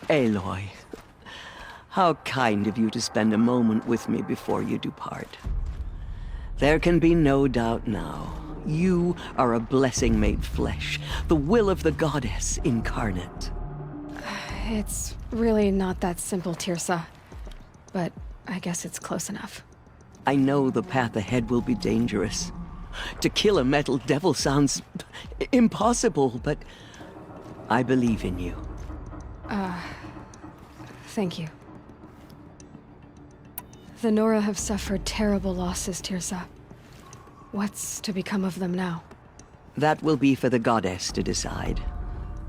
Aloy, how kind of you to spend a moment with me before you depart. There can be no doubt now. You are a blessing made flesh, the will of the goddess incarnate. It's really not that simple, Teersa. But I guess it's close enough. I know the path ahead will be dangerous. To kill a metal devil sounds impossible, but I believe in you. Thank you. The Nora have suffered terrible losses, Teersa. What's to become of them now? That will be for the goddess to decide.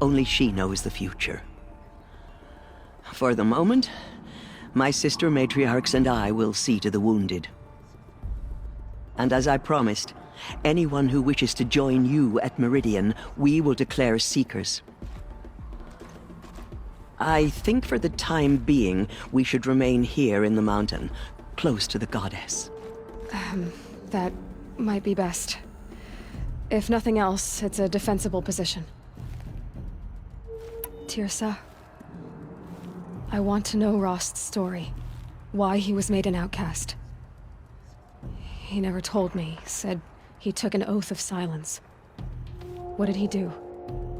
Only she knows the future. For the moment, my sister matriarchs and I will see to the wounded. And as I promised, anyone who wishes to join you at Meridian, we will declare seekers. I think for the time being, we should remain here in the mountain, close to the goddess. That might be best. If nothing else, it's a defensible position. Teersa, I want to know Rost's story. Why he was made an outcast. He never told me, said he took an oath of silence. What did he do?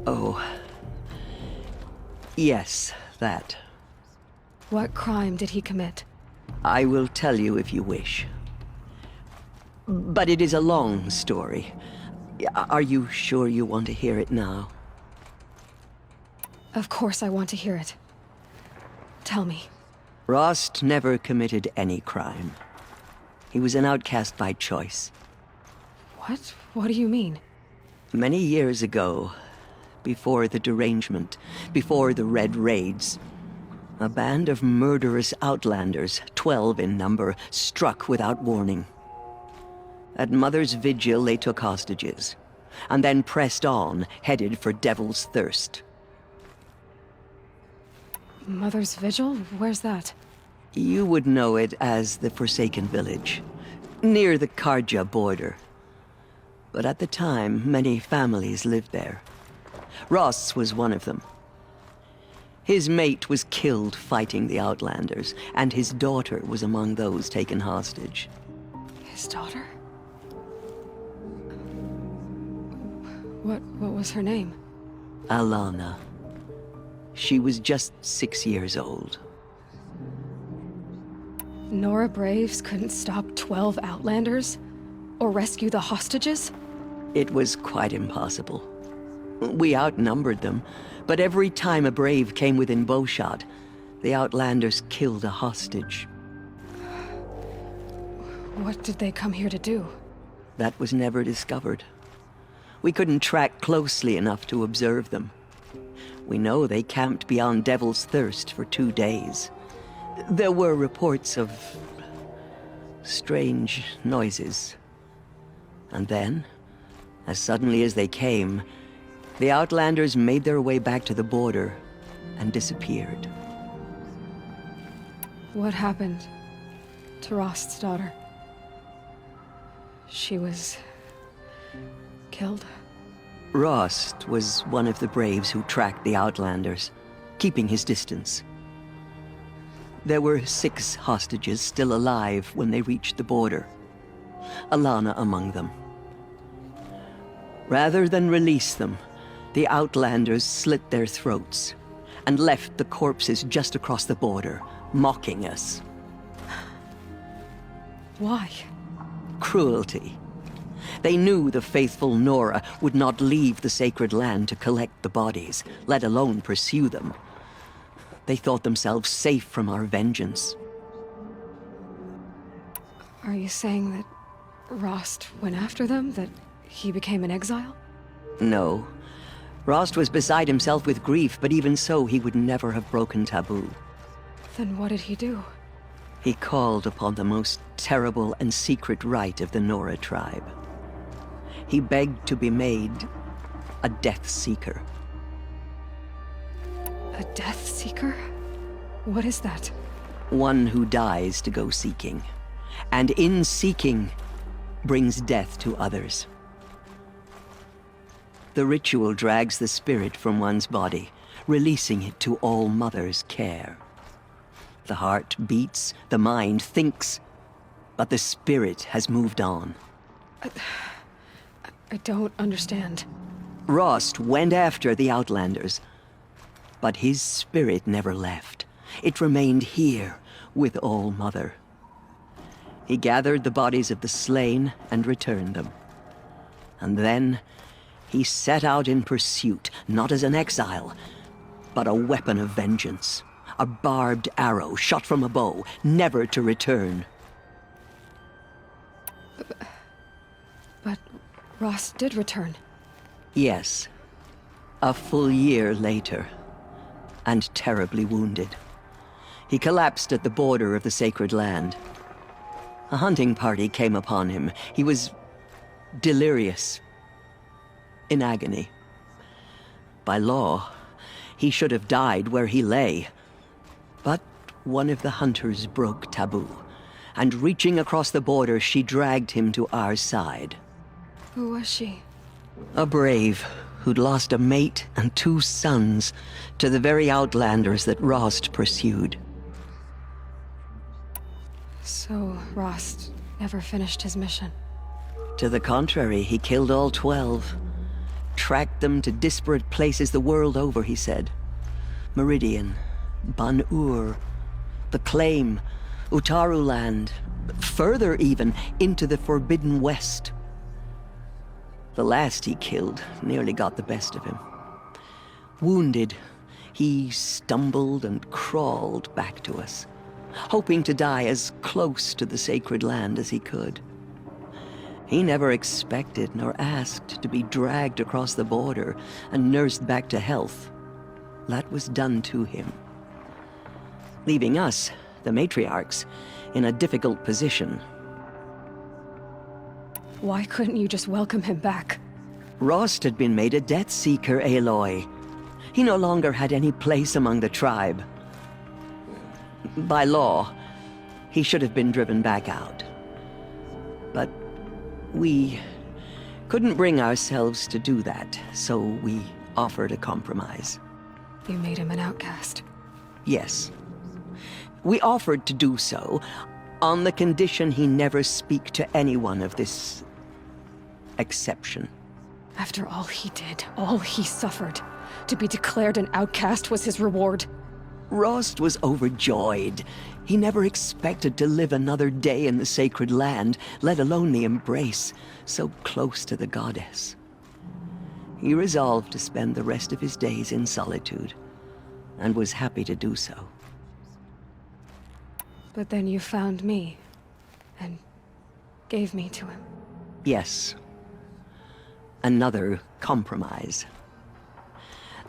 Oh. Yes, that. What crime did he commit? I will tell you if you wish. But it is a long story. Are you sure you want to hear it now? Of course I want to hear it. Tell me. Rost never committed any crime. He was an outcast by choice. What? What do you mean? Many years ago, before the derangement, before the Red Raids, a band of murderous outlanders, 12 in number, struck without warning. At Mother's Vigil, they took hostages, and then pressed on, headed for Devil's Thirst. Mother's Vigil? Where's that? You would know it as the Forsaken Village, near the Karja border. But at the time, many families lived there. Rost's was one of them. His mate was killed fighting the Outlanders, and his daughter was among those taken hostage. His daughter? What was her name? Alana. She was just 6 years old. Nora Braves couldn't stop 12 Outlanders? Or rescue the hostages? It was quite impossible. We outnumbered them, but every time a Brave came within bowshot, the Outlanders killed a hostage. What did they come here to do? That was never discovered. We couldn't track closely enough to observe them. We know they camped beyond Devil's Thirst for 2 days. There were reports of strange noises. And then, as suddenly as they came, the Outlanders made their way back to the border and disappeared. What happened to Rost's daughter? She was killed? Rost was one of the Braves who tracked the Outlanders, keeping his distance. There were 6 hostages still alive when they reached the border, Alana among them. Rather than release them, the Outlanders slit their throats and left the corpses just across the border, mocking us. Why? Cruelty. They knew the faithful Nora would not leave the sacred land to collect the bodies, let alone pursue them. They thought themselves safe from our vengeance. Are you saying that Rost went after them? That he became an exile? No. Rost was beside himself with grief, but even so, he would never have broken taboo. Then what did he do? He called upon the most terrible and secret rite of the Nora tribe. He begged to be made a Death Seeker. A Death Seeker? What is that? One who dies to go seeking, and in seeking, brings death to others. The ritual drags the spirit from one's body, releasing it to All Mother's care. The heart beats, the mind thinks, but the spirit has moved on. I don't understand. Rost went after the Outlanders, but his spirit never left. It remained here with All Mother. He gathered the bodies of the slain and returned them. And then he set out in pursuit, not as an exile, but a weapon of vengeance. A barbed arrow shot from a bow, never to return. But Rost did return. Yes. A full year later. And terribly wounded. He collapsed at the border of the sacred land. A hunting party came upon him. He was delirious. In agony. By law, he should have died where he lay. But one of the hunters broke taboo, and reaching across the border, she dragged him to our side. Who was she? A brave who'd lost a mate and 2 sons to the very Outlanders that Rost pursued. So Rost never finished his mission. To the contrary, he killed all 12. Tracked them to disparate places the world over, he said. Meridian, Ban-Ur, the Claim, Utaru land, further even, into the Forbidden West. The last he killed nearly got the best of him. Wounded, he stumbled and crawled back to us, hoping to die as close to the sacred land as he could. He never expected nor asked to be dragged across the border and nursed back to health. That was done to him. Leaving us, the matriarchs, in a difficult position. Why couldn't you just welcome him back? Rost had been made a death seeker, Aloy. He no longer had any place among the tribe. By law, he should have been driven back out. But we couldn't bring ourselves to do that, so we offered a compromise. You made him an outcast. Yes. We offered to do so, on the condition he never speak to anyone of this exception. After all he did, all he suffered, to be declared an outcast was his reward. Rost was overjoyed. He never expected to live another day in the sacred land, let alone the embrace, so close to the goddess. He resolved to spend the rest of his days in solitude, and was happy to do so. But then you found me, and gave me to him. Yes. Another compromise.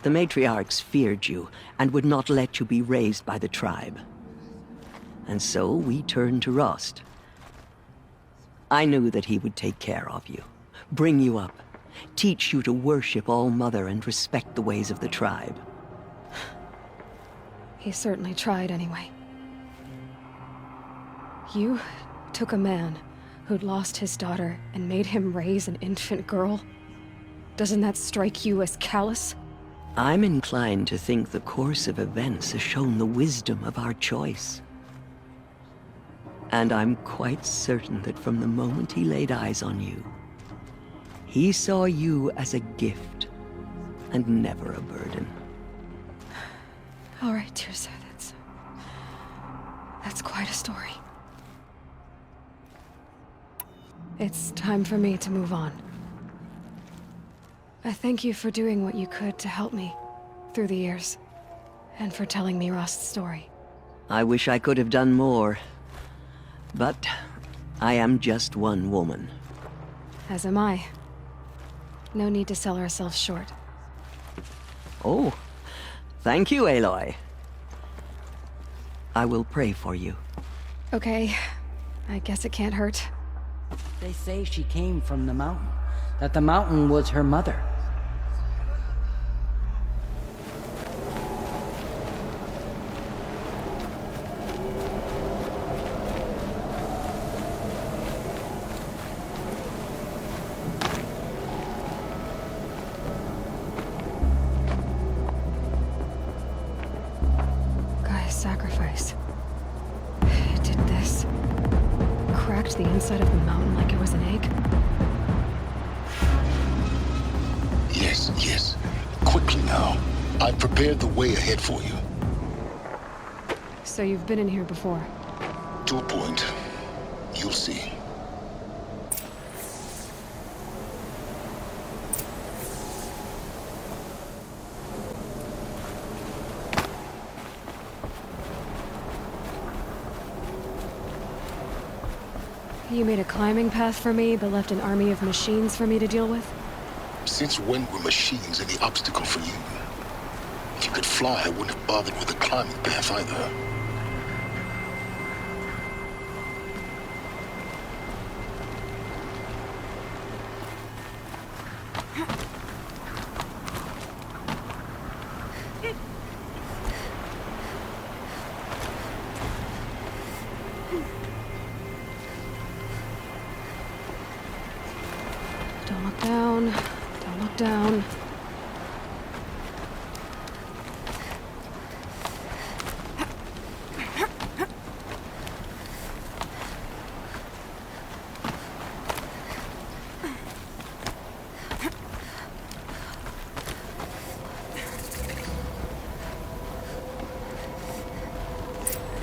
The matriarchs feared you, and would not let you be raised by the tribe. And so we turned to Rost. I knew that he would take care of you, bring you up, teach you to worship All Mother and respect the ways of the tribe. He certainly tried anyway. You took a man who'd lost his daughter and made him raise an infant girl? Doesn't that strike you as callous? I'm inclined to think the course of events has shown the wisdom of our choice. And I'm quite certain that from the moment he laid eyes on you, he saw you as a gift, and never a burden. All right, Teersa, that's quite a story. It's time for me to move on. I thank you for doing what you could to help me through the years, and for telling me Rost's story. I wish I could have done more, but I am just one woman. As am I. No need to sell ourselves short. Oh, thank you, Aloy. I will pray for you. Okay, I guess it can't hurt. They say she came from the mountain, that the mountain was her mother. inside of the mountain like it was an egg? Yes. Quickly now. I've prepared the way ahead for you. So you've been in here before? To a point. You'll see. You made a climbing path for me, but left an army of machines for me to deal with? Since when were machines any obstacle for you? If you could fly, I wouldn't have bothered with a climbing path either. Don't look down. Don't look down.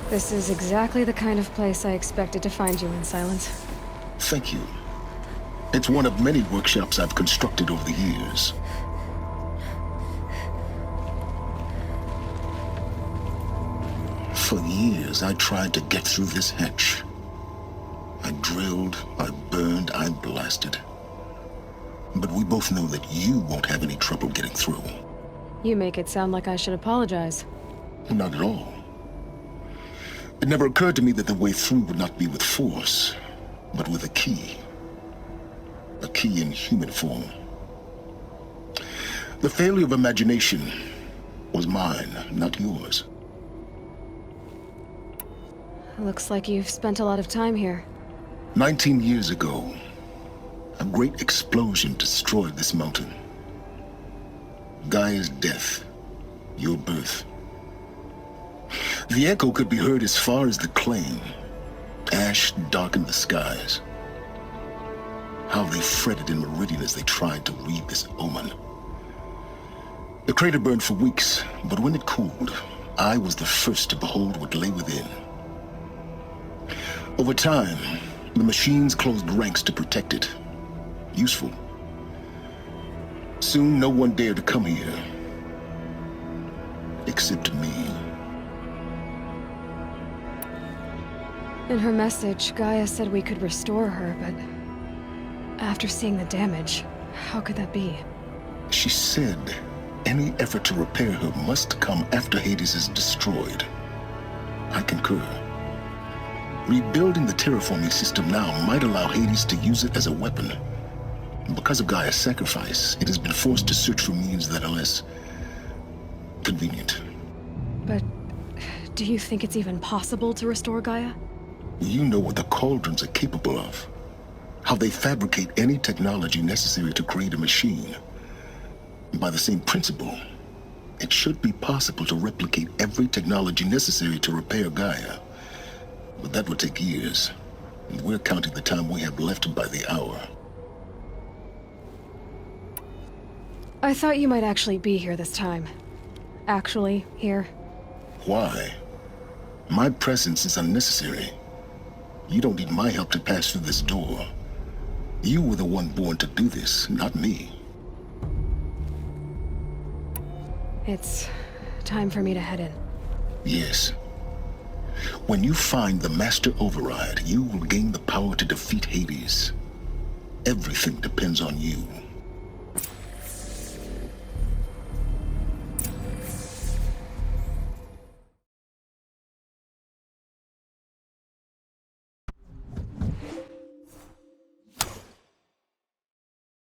This is exactly the kind of place I expected to find you in, Sylens. Thank you. It's one of many workshops I've constructed over the years. For years, I tried to get through this hatch. I drilled, I burned, I blasted. But we both know that you won't have any trouble getting through. You make it sound like I should apologize. Not at all. It never occurred to me that the way through would not be with force, but with a key. A key in human form. The failure of imagination was mine, not yours. Looks like you've spent a lot of time here. 19 years ago, a great explosion destroyed this mountain. Gaia's death, your birth. The echo could be heard as far as the claim. Ash darkened the skies. How they fretted in Meridian as they tried to read this omen. The crater burned for weeks, but when it cooled, I was the first to behold what lay within. Over time, the machines closed ranks to protect it. Useful. Soon, no one dared to come here. Except me. In her message, Gaia said we could restore her, but after seeing the damage, how could that be? She said any effort to repair her must come after Hades is destroyed. I concur. Rebuilding the terraforming system now might allow Hades to use it as a weapon. Because of Gaia's sacrifice, it has been forced to search for means that are less convenient. But do you think it's even possible to restore Gaia? You know what the cauldrons are capable of. How they fabricate any technology necessary to create a machine. By the same principle, it should be possible to replicate every technology necessary to repair Gaia. But that would take years. And we're counting the time we have left by the hour. I thought you might actually be here this time. Actually, here. Why? My presence is unnecessary. You don't need my help to pass through this door. You were the one born to do this, not me. It's time for me to head in. Yes. When you find the Master Override, you will gain the power to defeat Hades. Everything depends on you.